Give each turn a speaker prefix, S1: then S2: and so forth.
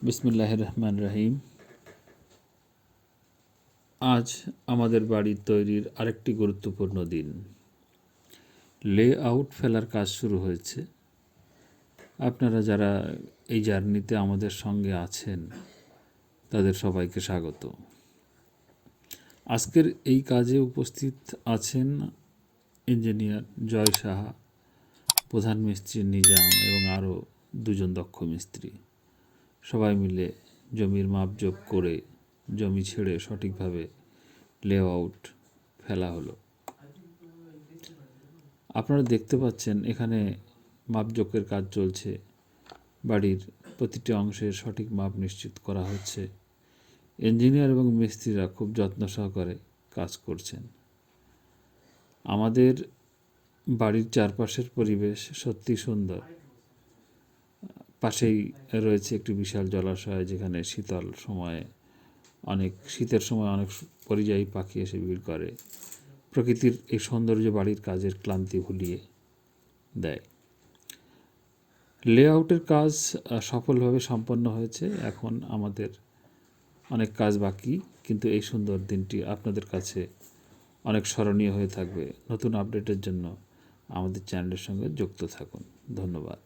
S1: বিসমিল্লাহির রহমানির রহিম। আজ আমাদের বাড়ি তৈরির আরেকটি গুরুত্বপূর্ণ দিন। লেআউট ফেলার কাজ শুরু হয়েছে। আপনারা যারা এই জার্নিতে আমাদের সঙ্গে আছেন তাদের সবাইকে স্বাগত। আজকের এই কাজে উপস্থিত আছেন ইঞ্জিনিয়ার জয় সাহা, প্রধান মিস্ত্রি নিজাম এবং আরও দুজন দক্ষ মিস্ত্রি। সবাই মিলে জমির মাপজোক করে জমি ছেড়ে সঠিকভাবে লেআউট ফেলা হলো। আপনারা দেখতে পাচ্ছেন এখানে মাপজোকের কাজ চলছে। বাড়ির প্রতিটি অংশের সঠিক মাপ নিশ্চিত করা হচ্ছে। ইঞ্জিনিয়ার এবং মিস্ত্রিরা খুব যত্ন সহকারে কাজ করছেন। আমাদের বাড়ির চারপাশের পরিবেশ সত্যি সুন্দর। পাশেই রয়েছে একটি বিশাল জলাশয়, যেখানে শীতের সময় অনেক পরিযায়ী পাখি এসে ভিড় করে। প্রকৃতির এই সৌন্দর্য বাড়ির কাজের ক্লান্তি ভুলিয়ে দেয়। লেআউটের কাজ সফলভাবে সম্পন্ন হয়েছে। এখন আমাদের অনেক কাজ বাকি, কিন্তু এই সুন্দর দিনটি আপনাদের কাছে অনেক স্মরণীয় হয়ে থাকবে। নতুন আপডেটের জন্য আমাদের চ্যানেলের সঙ্গে যুক্ত থাকুন। ধন্যবাদ।